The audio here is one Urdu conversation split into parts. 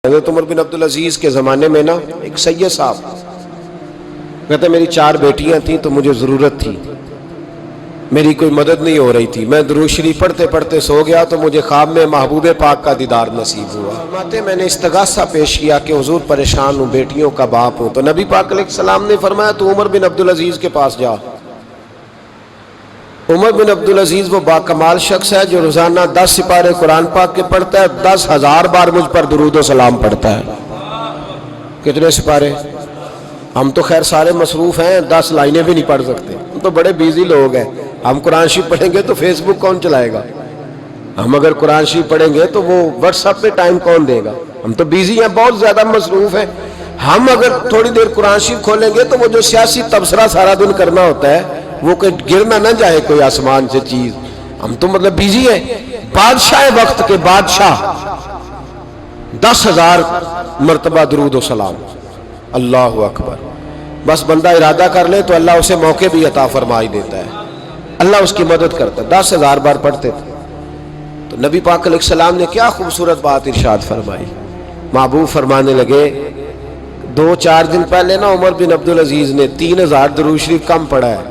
حضرت عمر بن عبدالعزیز کے زمانے میں نا ایک سید صاحب کہتے میری 4 بیٹیاں تھیں تو مجھے ضرورت تھی، میری کوئی مدد نہیں ہو رہی تھی، میں درود شریف پڑھتے پڑھتے سو گیا تو مجھے خواب میں محبوب پاک کا دیدار نصیب ہوا۔ فرماتے میں نے استغاثہ پیش کیا کہ حضور پریشان ہوں، بیٹیوں کا باپ ہوں، تو نبی پاک علیہ السلام نے فرمایا تو عمر بن عبدالعزیز کے پاس جا۔ عمر بن عبدالعزیز وہ باکمال شخص ہے جو روزانہ 10 سپارے قرآن پاک کے پڑھتا ہے، 10,000 بار مجھ پر درود و سلام پڑھتا ہے۔ کتنے سپارے؟ ہم تو خیر سارے مصروف ہیں، 10 لائنیں بھی نہیں پڑھ سکتے، ہم تو بڑے بیزی لوگ ہیں۔ ہم قرآن شریف پڑھیں گے تو فیس بک کون چلائے گا؟ ہم اگر قرآن شریف پڑھیں گے تو وہ واٹس ایپ پہ ٹائم کون دے گا؟ ہم تو بیزی ہیں، بہت زیادہ مصروف ہیں۔ ہم اگر تھوڑی دیر قرآن شریف کھولیں گے تو وہ جو سیاسی تبصرہ سارا دن کرنا ہوتا ہے وہ کہ گرنا نہ جائے کوئی آسمان سے چیز، ہم تو مطلب بیزی ہیں۔ بادشاہ وقت کے بادشاہ 10,000 مرتبہ درود و سلام، اللہ اکبر۔ بس بندہ ارادہ کر لے تو اللہ اسے موقع بھی عطا فرمائی دیتا ہے، اللہ اس کی مدد کرتا ہے۔ 10,000 بار پڑھتے تھے تو نبی پاک علیہ السلام نے کیا خوبصورت بات ارشاد فرمائی۔ محبوب فرمانے لگے 2-4 دن پہلے نا عمر بن عبدالعزیز نے 3,000 درود شریف کم پڑھا ہے،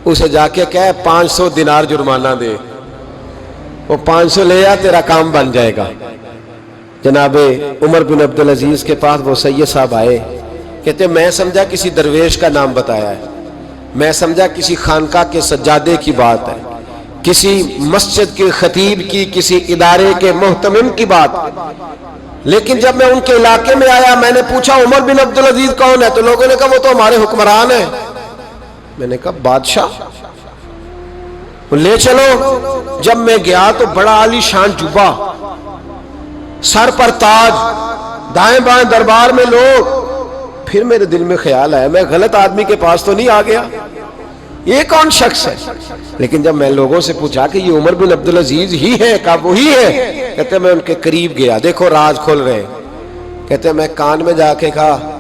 اسے جا کے کہے 500 دینار جرمانہ دے، وہ 500 لے آ، تیرا کام بن جائے گا۔ جناب عمر بن عبدالعزیز کے پاس وہ سید صاحب آئے، کہتے میں سمجھا کسی درویش کا نام بتایا ہے، میں سمجھا کسی خانقاہ کے سجادے کی بات ہے، کسی مسجد کے خطیب کی، کسی ادارے کے محتمم کی بات، لیکن جب میں ان کے علاقے میں آیا میں نے پوچھا عمر بن عبدالعزیز کون ہے تو لوگوں نے کہا وہ تو ہمارے حکمران ہیں۔ میں نے کہا بادشاہ؟ لے چلو۔ جب میں گیا تو بڑا عالی شان جبہ، سر پر تاج، دائیں بائیں دربار میں لوگ۔ پھر میرے دل میں خیال آیا میں غلط آدمی کے پاس تو نہیں آ گیا، یہ کون شخص ہے؟ لیکن جب میں لوگوں سے پوچھا کہ یہ عمر بن عبدالعزیز ہی ہے، کہا وہی ہے۔ کہتے میں ان کے قریب گیا، دیکھو راز کھول رہے ہیں۔ کہتے میں کان میں جا کے کہا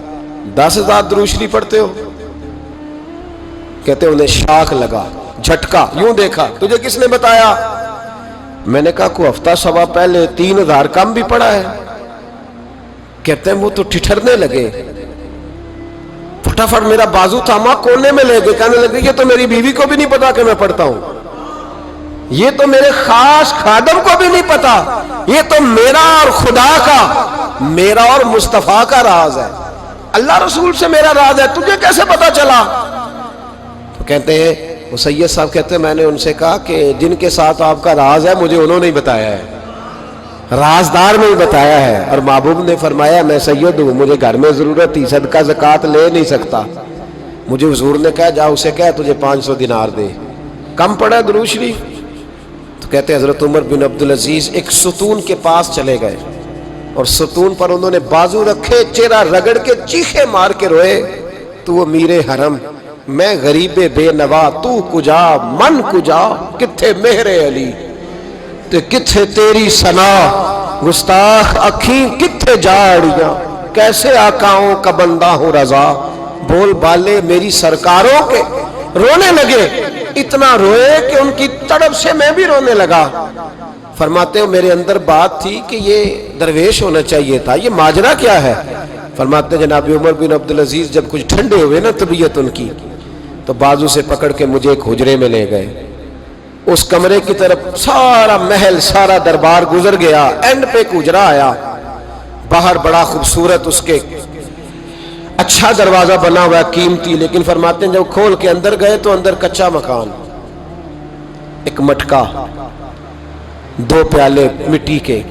10,000 درود شریف پڑھتے ہو؟ کہتے انہیں شاک لگا، جھٹکا، یوں دیکھا، تجھے کس نے بتایا؟ میں نے کہا کوئی ہفتہ سوا پہلے 3,000 کم بھی پڑھا ہے۔ کہتے ہیں وہ تو ٹھٹھرنے لگے، فٹافٹ میرا بازو تھاما، کونے میں لے گئے، کہنے لگے یہ تو میری بیوی کو بھی نہیں پتا کہ میں پڑھتا ہوں، یہ تو میرے خاص خادم کو بھی نہیں پتا، یہ تو میرا اور خدا کا، میرا اور مصطفیٰ کا راز ہے، اللہ رسول سے میرا راز ہے، تجھے کیسے پتا چلا؟ تو کہتے ہیں وہ سید صاحب کہتے ہیں میں نے ان سے کہا کہ جن کے ساتھ آپ کا راز ہے مجھے انہوں نے ہی بتایا ہے، رازدار نے ہی بتایا ہے۔ اور محبوب نے فرمایا میں سید ہوں، مجھے گھر میں ضرورت تھی، صدقہ زکوٰۃ لے نہیں سکتا، مجھے حضور نے کہا جا اسے کہہ تجھے 500 دینار دے، کم پڑا درود شریف۔ تو کہتے ہیں حضرت عمر بن عبدالعزیز ایک ستون کے پاس چلے گئے اور ستون پر انہوں نے بازو رکھے، چہرہ رگڑ کے چیخے مار کے روئے، تو امیر حرم، میں غریب بے نوا، تو کجا من کجا، کتھے مہر علی تے کتھے تیری ثنا، گستاخ اکھیں کتھے جاڑیاں، کیسے آقاؤں کا بندہ ہوں رضا، بول بالے میری سرکاروں کے۔ رونے لگے، اتنا روئے کہ ان کی تڑپ سے میں بھی رونے لگا۔ فرماتے ہیں میرے اندر بات تھی کہ یہ درویش ہونا چاہیے تھا، یہ ماجرا کیا ہے؟ فرماتے ہیں جناب عمر بن عبدالعزیز جب کچھ ٹھنڈے ہوئے نا طبیعت ان کی، تو بازو سے پکڑ کے مجھے ایک حجرے میں لے گئے، اس کمرے کی طرف سارا محل سارا دربار گزر گیا، اینڈ پہ ایک حجرہ آیا، باہر بڑا خوبصورت اس کے اچھا دروازہ بنا ہوا ہے، قیمتی، لیکن فرماتے ہیں جب کھول کے اندر گئے تو اندر کچا مکان، ایک مٹکا، 2 پیالے مٹی کے،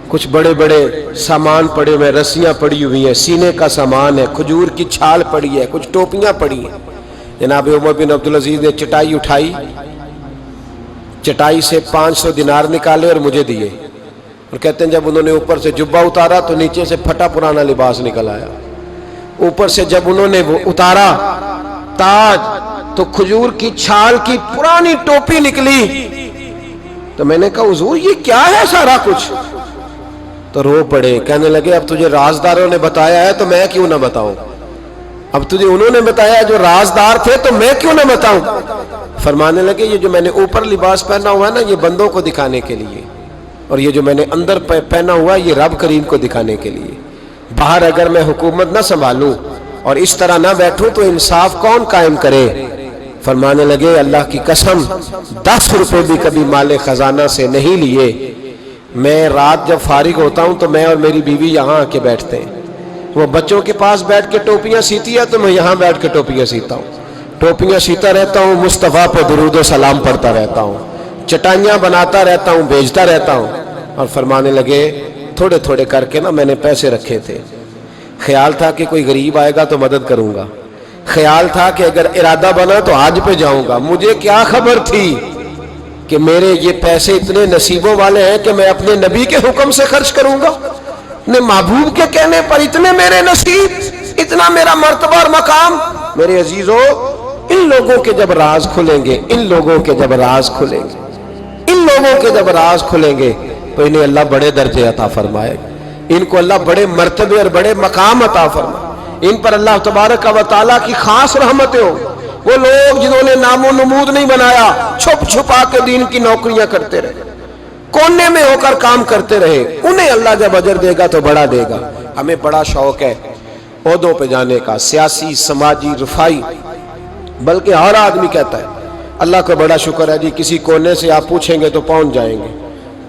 کچھ بڑے بڑے سامان پڑے ہوئے، رسیاں پڑی ہوئی ہیں، سینے کا سامان ہے، کھجور کی چھال پڑی ہے، کچھ ٹوپیاں پڑی ہیں۔ جناب عمر بن عبدالعزیز نے چٹائی اٹھائی، چٹائی سے 500 دینار نکالے اور مجھے دیے، اور کہتے ہیں جب انہوں نے اوپر سے جبہ اتارا تو نیچے سے پھٹا پرانا لباس نکل آیا، اوپر سے جب انہوں نے وہ اتارا تاج تو کھجور کی چھال کی پرانی ٹوپی نکلی، تو میں نے کہا حضور یہ کیا ہے سارا کچھ؟ تو رو پڑے، کہنے لگے اب تجھے رازداروں نے بتایا ہے تو میں کیوں نہ بتاؤں، اب تجھے انہوں نے بتایا جو رازدار تھے تو میں کیوں نہ بتاؤں؟ فرمانے لگے یہ جو میں نے اوپر لباس پہنا ہوا ہے نا یہ بندوں کو دکھانے کے لیے، اور یہ جو میں نے اندر پہنا ہوا یہ رب کریم کو دکھانے کے لیے. باہر اگر میں حکومت نہ سنبھالوں اور اس طرح نہ بیٹھوں تو انصاف کون قائم کرے؟ فرمانے لگے اللہ کی قسم 10 روپے بھی کبھی مال خزانہ سے نہیں لیے. میں رات جب فارغ ہوتا ہوں تو میں اور میری بیوی یہاں آ کے بیٹھتے ہیں. وہ بچوں کے پاس بیٹھ کے ٹوپیاں سیتی ہے تو میں یہاں بیٹھ کے ٹوپیاں سیتا ہوں. ٹوپیاں سیتا رہتا ہوں, مصطفیٰ پہ درود و سلام پڑھتا رہتا ہوں, چٹائیاں بناتا رہتا ہوں, بیچتا رہتا ہوں. اور فرمانے لگے تھوڑے تھوڑے کر کے نا میں نے پیسے رکھے تھے. خیال تھا کہ کوئی غریب آئے گا تو مدد کروں گا. خیال تھا کہ اگر ارادہ بنا تو حج پہ جاؤں گا. مجھے کیا خبر تھی کہ میرے یہ پیسے اتنے نصیبوں والے ہیں کہ میں اپنے نبی کے حکم سے خرچ کروں گا. اپنے محبوب کے کہنے پر اتنے میرے نصیب, اتنا میرا مرتبہ اور مقام. میرے عزیزو, ان لوگوں کے جب راز کھلیں گے, ان لوگوں کے جب راز کھلیں گے, ان لوگوں کے جب راز کھلیں گے تو انہیں اللہ بڑے درجے عطا فرمائے, ان کو اللہ بڑے مرتبے اور بڑے مقام عطا فرمائے. ان پر اللہ تبارک و تعالیٰ کی خاص رحمتیں ہوں. وہ لوگ جنہوں نے نام و نمود نہیں بنایا, چھپ چھپا کے دین کی نوکریاں کرتے رہے, کونے میں ہو کر کام کرتے رہے, انہیں اللہ جب اجر دے گا تو بڑا دے گا. ہمیں بڑا شوق ہے عہدوں پہ جانے کا, سیاسی, سماجی, رفائی, بلکہ ہر آدمی کہتا ہے اللہ کا بڑا شکر ہے جی کسی کونے سے آپ پوچھیں گے تو پہنچ جائیں گے.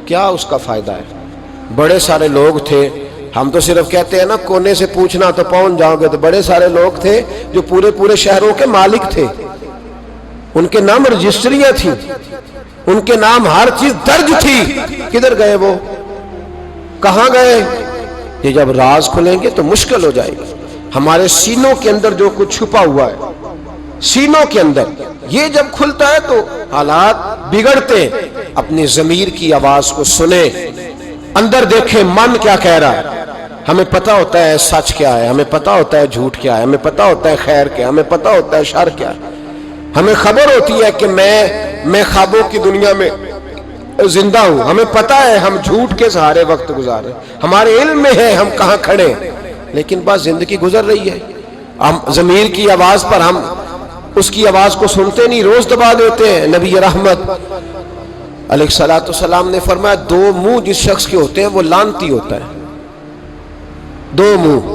کیا اس کا فائدہ ہے؟ بڑے سارے لوگ تھے, ہم تو صرف کہتے ہیں نا کونے سے پوچھنا تو پہنچ جاؤ گے, تو بڑے سارے لوگ تھے جو پورے پورے شہروں کے مالک تھے, ان کے نام رجسٹریاں تھیں, ان کے نام ہر چیز درج تھی. کدھر گئے وہ؟ کہاں گئے؟ یہ جب راز کھلیں گے تو مشکل ہو جائے گی. ہمارے سینوں کے اندر جو کچھ چھپا ہوا ہے, سینوں کے اندر, یہ جب کھلتا ہے تو حالات بگڑتے ہیں. اپنی ضمیر کی آواز کو سنیں, اندر دیکھیں من کیا کہہ رہا ہے. ہمیں پتہ ہوتا ہے سچ کیا ہے, ہمیں پتہ ہوتا ہے جھوٹ کیا ہے, ہمیں پتہ ہوتا ہے خیر کیا ہے, ہمیں پتہ ہوتا ہے شر کیا ہے. ہمیں خبر ہوتی ہے کہ میں خوابوں کی دنیا میں زندہ ہوں. ہمیں پتہ ہے ہم جھوٹ کے سہارے وقت گزارے, ہمارے علم میں ہے ہم کہاں کھڑے, لیکن بس زندگی گزر رہی ہے. ہم ضمیر کی آواز پر ہم اس کی آواز کو سنتے نہیں, روز دبا دیتے ہیں. نبی رحمت علیہ الصلوۃ والسلام نے فرمایا 2 منہ جس شخص کے ہوتے ہیں وہ لعنتی ہوتا ہے. 2 منہ.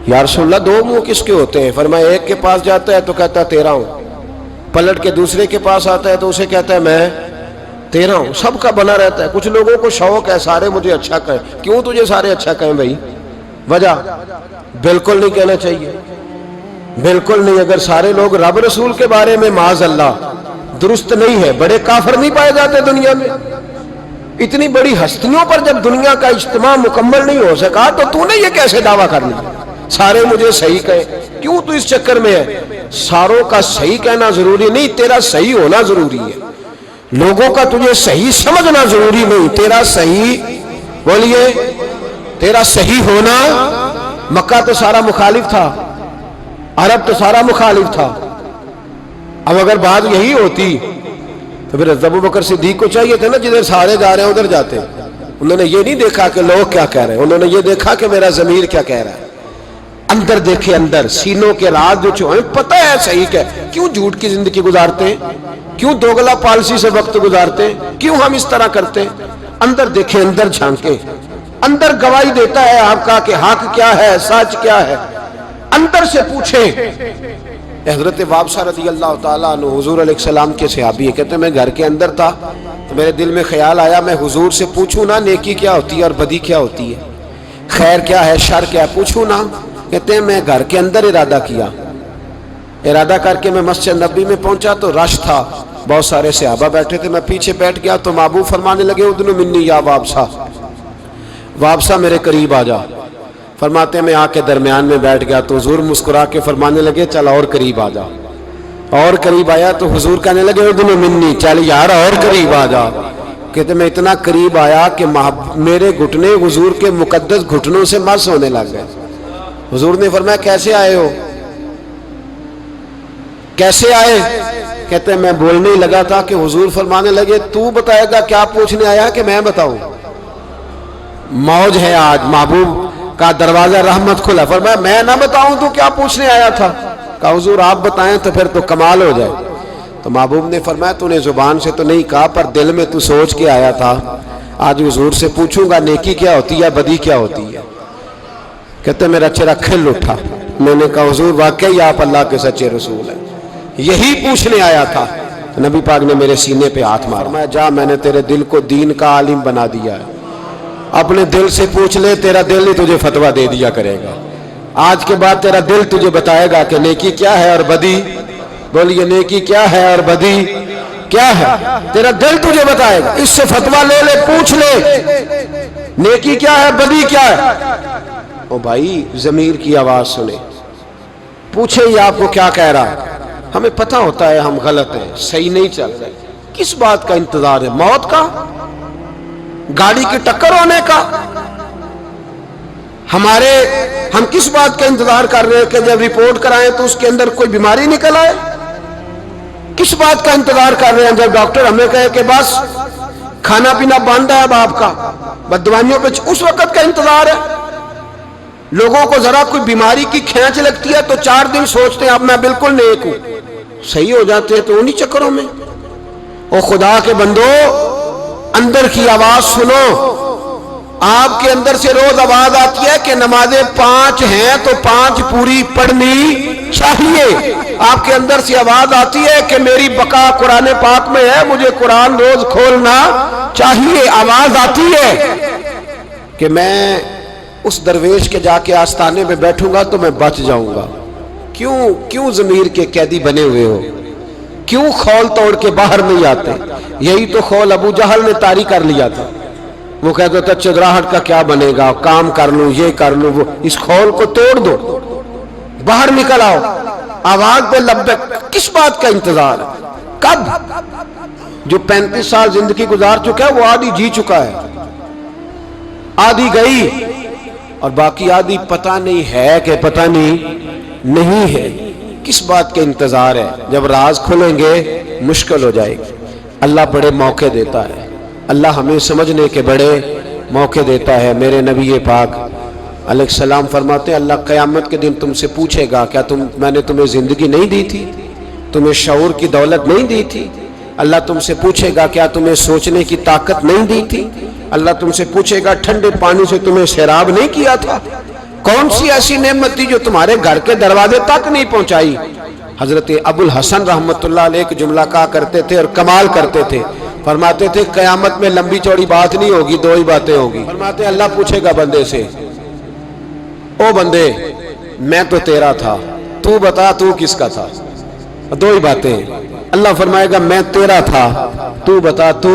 یا رسول اللہ 2 منہ کس کے ہوتے ہیں؟ فرمایا ایک کے پاس جاتا ہے تو کہتا ہے تیرا ہوں, پلٹ کے دوسرے کے پاس آتا ہے تو اسے کہتا ہے میں تیرا ہوں. سب کا بنا رہتا ہے. کچھ لوگوں کو شوق ہے سارے مجھے اچھا کہیں. کیوں تجھے سارے اچھا کہیں بھائی؟ وجہ بالکل نہیں کہنا چاہیے, بالکل نہیں. اگر سارے لوگ رب رسول کے بارے میں معاذ اللہ درست نہیں ہے, بڑے کافر نہیں پائے جاتے دنیا میں. اتنی بڑی ہستیوں پر جب دنیا کا اجتماع مکمل نہیں ہو سکا تو نے یہ کیسے دعویٰ کر لیا سارے مجھے صحیح کہیں؟ کیوں تو اس چکر میں ہے؟ ساروں کا صحیح کہنا ضروری نہیں, تیرا صحیح ہونا ضروری ہے. لوگوں کا تجھے صحیح سمجھنا ضروری نہیں, تیرا صحیح, بولیے, تیرا صحیح ہونا. مکہ تو سارا مخالف تھا, عرب تو سارا مخالف تھا. اب اگر بات یہی ہوتی تو پھر ابو بکر صدیق کو چاہیے تھا نا جدھر سارے جا رہے ہیں ادھر جاتے. انہوں نے یہ نہیں دیکھا کہ لوگ کیا کہہ رہے ہیں, انہوں نے یہ دیکھا کہ میرا ضمیر کیا کہہ رہا ہے. اندر دیکھے, اندر سینوں کے راز جو چھوئے, پتہ ہے صحیح کہ کیوں جھوٹ کی زندگی گزارتے ہیں, کیوں دوگلا پالسی سے وقت گزارتے ہیں, کیوں ہم اس طرح کرتے ہیں. اندر دیکھے, اندر جھانکے, اندر گواہی دیتا ہے آپ کا کہ حق کیا ہے, سچ کیا ہے. اندر سے پوچھیں. حضرت وابسہ رضی اللہ تعالیٰ عنہ حضور علیہ السلام کے صحابی ہے, کہتے ہیں میں گھر کے اندر تھا تو میرے دل میں خیال آیا میں حضور سے پوچھوں نا نیکی کیا ہوتی ہے اور بدی کیا ہوتی ہے, خیر کیا ہے شر کیا ہے, پوچھوں نا. کہتے ہیں میں گھر کے اندر ارادہ کیا, ارادہ کر کے میں مسجد نبی میں پہنچا تو رش تھا, بہت سارے صحابہ بیٹھے تھے, میں پیچھے بیٹھ گیا تو محبوب فرمانے لگے ادنو منی یا وابسہ, وابسہ میرے قریب آ جا. فرماتے ہیں میں آ کے درمیان میں بیٹھ گیا تو حضور مسکرا کے فرمانے لگے چل اور قریب آ جا. اور قریب آیا تو حضور کہنے لگے ادنو منی, چل یار اور قریب آ جا. کہتے میں اتنا قریب آیا کہ میرے گھٹنے حضور کے مقدس گھٹنوں سے مس ہونے لگ گئے. حضور نے فرمایا کیسے آئے ہو, کیسے آئے؟ کہتے ہیں میں بولنے ہی لگا تھا کہ حضور فرمانے لگے تو بتائے گا کیا پوچھنے آیا کہ میں بتاؤں؟ موج ہے آج, محبوب کا دروازہ رحمت کھلا. فرمایا میں نہ بتاؤں تو کیا پوچھنے آیا تھا؟ کہا حضور آپ بتائیں تو پھر تو کمال ہو جائے. تو محبوب نے فرمایا تو نے زبان سے تو نہیں کہا پر دل میں تو سوچ کے آیا تھا. آج حضور سے پوچھوں گا نیکی کیا ہوتی ہے بدی کیا ہوتی ہے، کہتے میرا چہرہ کھل اٹھا. میں نے کہا حضور واقعی آپ اللہ کے سچے رسول ہیں، یہی پوچھنے آیا تھا. نبی پاک نے میرے سینے پہ ہاتھ مارا، فرمایا جا میں نے تیرے دل کو دین کا عالم بنا دیا ہے، اپنے دل سے پوچھ لے، تیرا دل ہی تجھے فتویٰ دے دیا کرے گا. آج کے بعد تیرا دل تجھے بتائے گا کہ نیکی کیا ہے اور بدی. بولیے نیکی کیا ہے اور بدی کیا ہے، تیرا دل تجھے بتائے گا. اس سے فتویٰ لے لے، پوچھ لے نیکی کیا ہے بدی کیا ہے. او بھائی ضمیر کی آواز سنے، پوچھے یہ آپ کو کیا کہہ رہا ہے. ہمیں پتہ ہوتا ہے ہم غلط ہیں، صحیح نہیں چل رہے. کس بات کا انتظار ہے؟ موت کا، گاڑی کی ٹکر ہونے کا. ہم کس بات کا انتظار کر رہے ہیں کہ جب رپورٹ کرائیں تو اس کے اندر کوئی بیماری نکل آئے؟ کس بات کا انتظار کر رہے ہیں جب ڈاکٹر ہمیں کہے کہ بس کھانا پینا بند ہے اب آپ کا، بس دوائیوں پہ اس وقت کا انتظار ہے؟ لوگوں کو ذرا کوئی بیماری کی کھینچ لگتی ہے تو 4 دن سوچتے ہیں اب میں بالکل نیک ہوں، صحیح ہو جاتے ہیں تو انہی چکروں میں. او خدا کے بندو، اندر کی آواز سنو. آپ کے اندر سے روز آواز آتی ہے کہ نمازیں 5 ہیں تو 5 پوری پڑھنی چاہیے. آپ کے اندر سے آواز آتی ہے کہ میری بقا قرآن پاک میں ہے، مجھے قرآن روز کھولنا چاہیے. آواز آتی ہے کہ میں اس درویش کے جا کے آستانے میں بیٹھوں گا تو میں بچ جاؤں گا. کیوں ضمیر کے قیدی بنے ہوئے ہو؟ کیوں خول توڑ کے باہر نہیں آتے؟ یہی تو خول ابو جہل نے طاری کر لیا تھا. وہ کہتا تھا چدراہٹ کا کیا بنے گا، کام کر لوں یہ کر لوں وہ. اس خول کو توڑ دو، باہر نکل آؤ. آواز پہ لبیک. کس بات کا انتظار ہے؟ کب؟ جو 35 سال زندگی گزار چکا ہے وہ آدھی جی چکا ہے، آدھی گئی اور باقی آدھی پتہ نہیں ہے کہ پتہ نہیں ہے. کس بات کا انتظار ہے؟ جب راز کھلیں گے مشکل ہو جائے گی. اللہ بڑے موقع دیتا ہے، اللہ ہمیں سمجھنے کے بڑے موقع دیتا ہے. میرے نبی پاک علیہ السلام فرماتے ہیں اللہ قیامت کے دن تم سے پوچھے گا کیا میں نے تمہیں زندگی نہیں دی تھی، تمہیں شعور کی دولت نہیں دی تھی. اللہ تم سے پوچھے گا کیا تمہیں سوچنے کی طاقت نہیں دی تھی. اللہ تم سے پوچھے گا ٹھنڈے پانی سے تمہیں سیراب نہیں کیا تھا. کون سی ایسی نعمت تھی جو تمہارے گھر کے دروازے تک نہیں پہنچائی. حضرت ابو الحسن رحمت اللہ علیہ ایک جملہ کہا کرتے تھے اور کمال کرتے تھے. فرماتے تھے قیامت میں لمبی چوڑی بات نہیں ہوگی، 2 ہی باتیں ہوگی. فرماتے اللہ پوچھے گا بندے سے، او بندے میں تو تیرا تھا، تو بتا تو کس کا تھا. 2 ہی باتیں. اللہ فرمائے گا میں تیرا تھا، تو بتا تو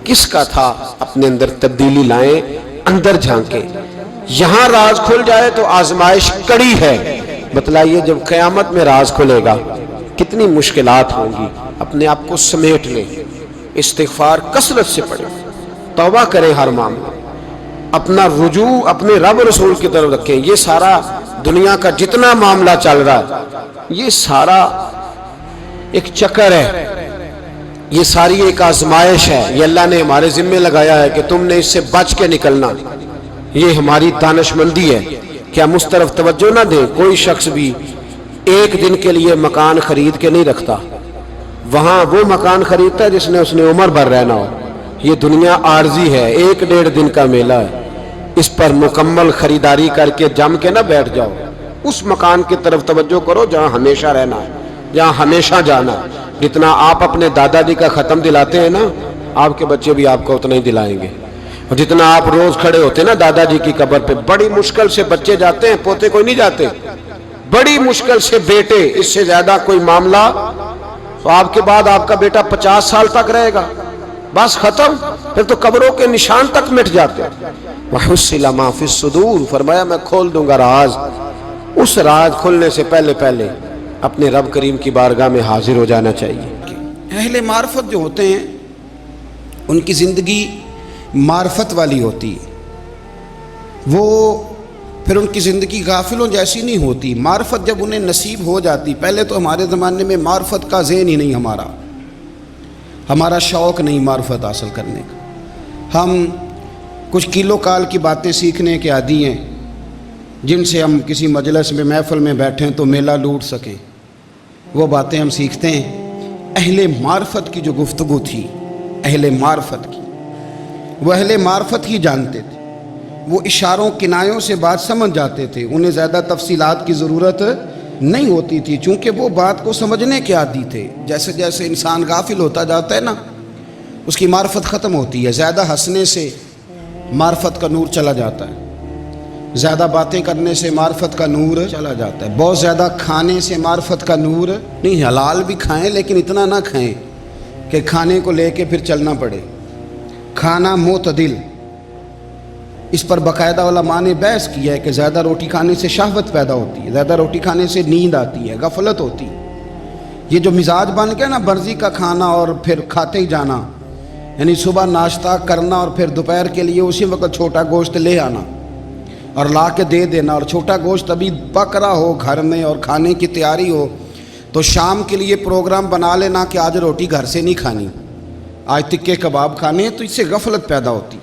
کس کا تھا. اپنے اندر تبدیلی لائیں، اندر جھانکیں. یہاں راز کھل جائے تو آزمائش کڑی ہے. بتلائیے جب قیامت میں راز کھلے گا کتنی مشکلات ہوں گی. اپنے آپ کو سمیٹ لیں، استغفار کثرت سے پڑھیں، توبہ کریں ہر معاملہ، اپنا رجوع اپنے رب رسول کی طرف رکھیں. یہ سارا دنیا کا جتنا معاملہ چل رہا ہے یہ سارا ایک چکر ہے، یہ ساری ایک آزمائش ہے. یہ اللہ نے ہمارے ذمہ لگایا ہے کہ تم نے اس سے بچ کے نکلنا. یہ ہماری دانش مندی ہے کہ ہم اس طرف توجہ نہ دیں. کوئی شخص بھی ایک دن کے لیے مکان خرید کے نہیں رکھتا. وہاں وہ مکان خریدتا ہے جس نے اس نے عمر بھر رہنا ہو. یہ دنیا عارضی ہے، 1-1.5 دن کا میلہ ہے. اس پر مکمل خریداری کر کے جم کے نہ بیٹھ جاؤ. اس مکان کی طرف توجہ کرو جہاں ہمیشہ رہنا ہے، جہاں ہمیشہ جانا ہے. جتنا آپ اپنے دادا جی کا ختم دلاتے ہیں نا، آپ کے بچے بھی آپ کو اتنا ہی دلائیں گے. اور جتنا آپ روز کھڑے ہوتے ہیں نا دادا جی کی قبر پہ، بڑی مشکل سے بچے جاتے ہیں، پوتے کوئی نہیں جاتے. بڑی مشکل سے بیٹے، اس سے زیادہ کوئی معاملہ. تو آپ کے بعد آپ کا بیٹا 50 سال تک رہے گا، بس ختم. پھر تو قبروں کے نشان تک مٹ جاتے ہیں. وَحُصِّلَ مَا فِي الصُّدُورِ، فرمایا میں کھول دوں گا راز. اس راز کھلنے سے پہلے اپنے رب کریم کی بارگاہ میں حاضر ہو جانا چاہیے. اہل معرفت جو ہوتے ہیں ان کی زندگی معرفت والی ہوتی ہے. وہ پھر ان کی زندگی غافلوں جیسی نہیں ہوتی. معرفت جب انہیں نصیب ہو جاتی، پہلے تو ہمارے زمانے میں معرفت کا ذہن ہی نہیں، ہمارا شوق نہیں معرفت حاصل کرنے کا. ہم کچھ کیلو کال کی باتیں سیکھنے کے عادی ہیں جن سے ہم کسی مجلس میں محفل میں بیٹھیں تو میلہ لوٹ سکیں. وہ باتیں ہم سیکھتے ہیں. اہل معرفت کی جو گفتگو تھی، اہل معرفت کی، وہ اہل معرفت ہی جانتے تھے، وہ اشاروں کنایوں سے بات سمجھ جاتے تھے، انہیں زیادہ تفصیلات کی ضرورت نہیں ہوتی تھی، چونکہ وہ بات کو سمجھنے کے عادی تھے۔ جیسے جیسے انسان غافل ہوتا جاتا ہے نا، اس کی معرفت ختم ہوتی ہے۔ زیادہ ہنسنے سے معرفت کا نور چلا جاتا ہے، زیادہ باتیں کرنے سے معرفت کا نور چلا جاتا ہے، بہت زیادہ کھانے سے معرفت کا نور نہیں۔ حلال بھی کھائیں لیکن اتنا نہ کھائیں کہ کھانے کو لے کے پھر چلنا پڑے۔ کھانا معتدل، اس پر باقاعدہ علماء نے بحث کیا ہے کہ زیادہ روٹی کھانے سے شہوت پیدا ہوتی ہے، زیادہ روٹی کھانے سے نیند آتی ہے، غفلت ہوتی ہے۔ یہ جو مزاج بن گیا نا مرضی کا کھانا اور پھر کھاتے ہی جانا، یعنی صبح ناشتہ کرنا اور پھر دوپہر کے لیے اسی وقت چھوٹا گوشت لے آنا اور لا کے دے دینا، اور چھوٹا گوشت ابھی پک رہا ہو گھر میں اور کھانے کی تیاری ہو تو شام کے لیے پروگرام بنا لینا کہ آج روٹی گھر سے نہیں کھانی، آج تکے کباب کھانے ہیں، تو اس سے غفلت پیدا ہوتی۔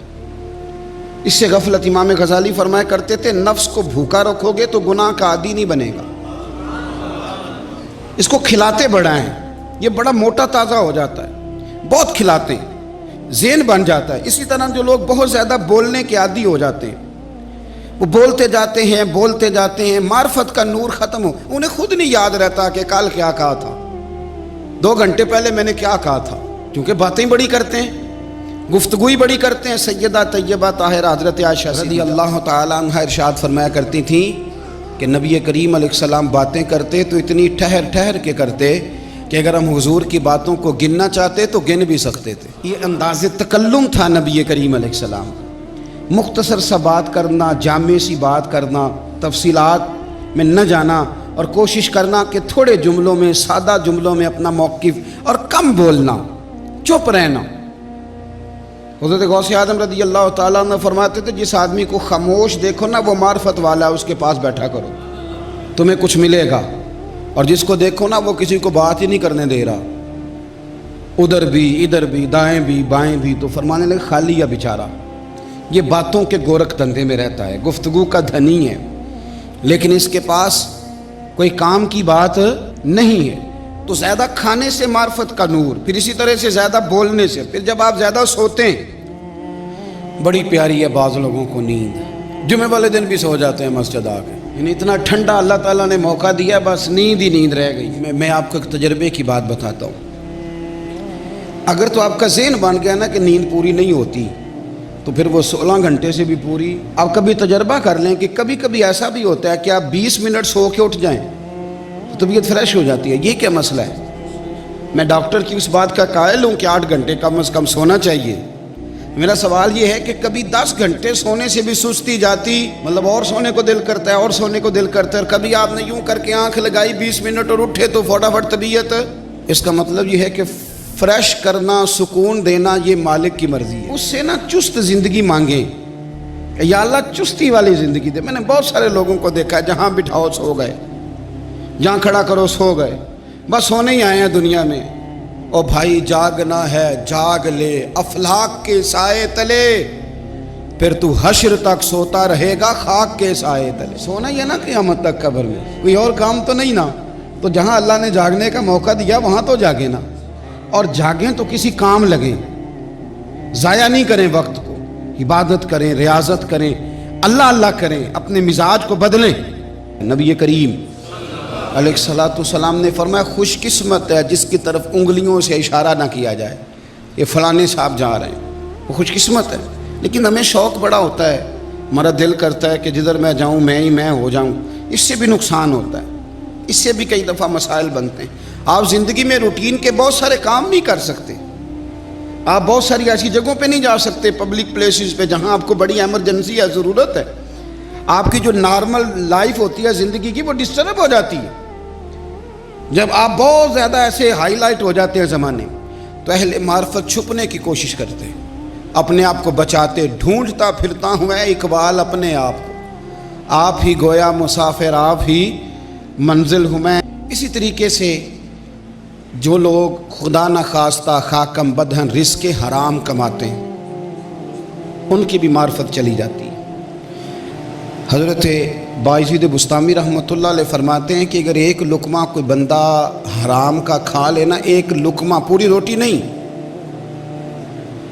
اس سے غفلت، امام غزالی فرمایا کرتے تھے نفس کو بھوکا رکھو گے تو گناہ کا عادی نہیں بنے گا، اس کو کھلاتے بڑھائیں، یہ بڑا موٹا تازہ ہو جاتا ہے، بہت کھلاتے ہیں، ذہن بن جاتا ہے۔ اسی طرح جو لوگ بہت زیادہ بولنے کے عادی ہو جاتے ہیں، وہ بولتے جاتے ہیں، معرفت کا نور ختم ہو، انہیں خود نہیں یاد رہتا کہ کل کیا کہا تھا، 2 گھنٹے پہلے میں نے کیا کہا تھا، کیونکہ باتیں بڑی کرتے ہیں، گفتگوئی بڑی کرتے ہیں۔ سیدہ طیبہ طاہرہ حضرت عائشہ رضی اللہ تعالیٰ عنہ ارشاد فرمایا کرتی تھیں کہ نبی کریم علیہ السلام باتیں کرتے تو اتنی ٹھہر کے کرتے کہ اگر ہم حضور کی باتوں کو گننا چاہتے تو گن بھی سکتے تھے۔ یہ انداز تکلم تھا نبی کریم علیہ السلام، مختصر سا بات کرنا، جامع سی بات کرنا، تفصیلات میں نہ جانا، اور کوشش کرنا کہ تھوڑے جملوں میں، سادہ جملوں میں اپنا موقف، اور کم بولنا، چپ رہنا۔ حضرت غوث اعظم رضی اللہ تعالیٰ عنہ فرماتے تھے جس آدمی کو خاموش دیکھو نا وہ معرفت والا ہے، اس کے پاس بیٹھا کرو، تمہیں کچھ ملے گا، اور جس کو دیکھو نا وہ کسی کو بات ہی نہیں کرنے دے رہا، ادھر بھی دائیں بھی بائیں بھی، تو فرمانے لگے خالی ہے بیچارہ، یہ باتوں کے گورکھ دھندے میں رہتا ہے، گفتگو کا دھنی ہے، لیکن اس کے پاس کوئی کام کی بات نہیں ہے۔ تو زیادہ کھانے سے معرفت کا نور، پھر اسی طرح سے زیادہ بولنے سے، پھر جب آپ زیادہ سوتے ہیں، بڑی پیاری ہے بعض لوگوں کو نیند، جمعے والے دن بھی سو جاتے ہیں مسجد آ کے، یعنی اتنا ٹھنڈا اللہ تعالیٰ نے موقع دیا، بس نیند ہی نیند رہ گئی۔ میں آپ کو ایک تجربے کی بات بتاتا ہوں۔ اگر تو آپ کا ذہن بن گیا نا کہ نیند پوری نہیں ہوتی تو پھر وہ 16 گھنٹے سے بھی پوری، آپ کبھی تجربہ کر لیں کہ کبھی کبھی ایسا بھی ہوتا ہے کہ آپ 20 منٹ سو کے اٹھ جائیں تو طبیعت فریش ہو جاتی ہے۔ یہ کیا مسئلہ ہے؟ میں ڈاکٹر کی اس بات کا قائل ہوں کہ 8 گھنٹے کم از کم سونا چاہیے۔ میرا سوال یہ ہے کہ کبھی 10 گھنٹے سونے سے بھی سستی جاتی، مطلب اور سونے کو دل کرتا ہے، اور سونے کو دل کرتا ہے، اور کبھی آپ نے یوں کر کے آنکھ لگائی 20 منٹ اور اٹھے تو فٹافٹ طبیعت، اس کا مطلب یہ ہے کہ فریش کرنا، سکون دینا یہ مالک کی مرضی ہے۔ اس سے نا چست زندگی مانگیں کہ یا اللہ چستی والی زندگی دے۔ میں نے بہت سارے لوگوں کو دیکھا ہے جہاں بٹھاؤ سو گئے، جہاں کھڑا کرو سو گئے، بس سونے ہی آئے ہیں دنیا میں۔ او بھائی جاگنا ہے جاگ لے افلاک کے سائے تلے، پھر تو حشر تک سوتا رہے گا خاک کے سائے تلے۔ سونا ہی ہے نا قیامت تک قبر میں، کوئی اور کام تو نہیں نا۔ تو جہاں اللہ نے جاگنے کا موقع دیا وہاں تو جاگے نا، اور جاگیں تو کسی کام لگیں، ضائع نہیں کریں وقت کو، عبادت کریں، ریاضت کریں، اللہ کریں، اپنے مزاج کو بدلیں۔ نبی کریم علیہ السلام نے فرمایا خوش قسمت ہے جس کی طرف انگلیوں سے اشارہ نہ کیا جائے، یہ فلانے صاحب جا رہے ہیں، وہ خوش قسمت ہے۔ لیکن ہمیں شوق بڑا ہوتا ہے، ہمارا دل کرتا ہے کہ جدھر میں جاؤں میں ہی میں ہو جاؤں، اس سے بھی نقصان ہوتا ہے، اس سے بھی کئی دفعہ مسائل بنتے ہیں۔ آپ زندگی میں روٹین کے بہت سارے کام نہیں کر سکتے، آپ بہت ساری ایسی جگہوں پہ نہیں جا سکتے، پبلک پلیسز پہ جہاں آپ کو بڑی ایمرجنسی ہے، ضرورت ہے، آپ کی جو نارمل لائف ہوتی ہے زندگی کی وہ ڈسٹرب ہو جاتی ہے۔ جب آپ بہت زیادہ ایسے ہائی لائٹ ہو جاتے ہیں زمانے، تو اہل معرفت چھپنے کی کوشش کرتے ہیں، اپنے آپ کو بچاتے، ڈھونڈتا پھرتا ہوں میں اقبال اپنے آپ کو، آپ ہی گویا مسافر آپ ہی منزل ہوں میں۔ اسی طریقے سے جو لوگ خدا نخواستہ خاکم بدہن رزق حرام کماتے ہیں ان کی بھی معرفت چلی جاتی ہے۔ حضرت بایزید بسطامی رحمۃ اللہ علیہ فرماتے ہیں کہ اگر ایک لقمہ کوئی بندہ حرام کا کھا لینا، ایک لقمہ، پوری روٹی نہیں،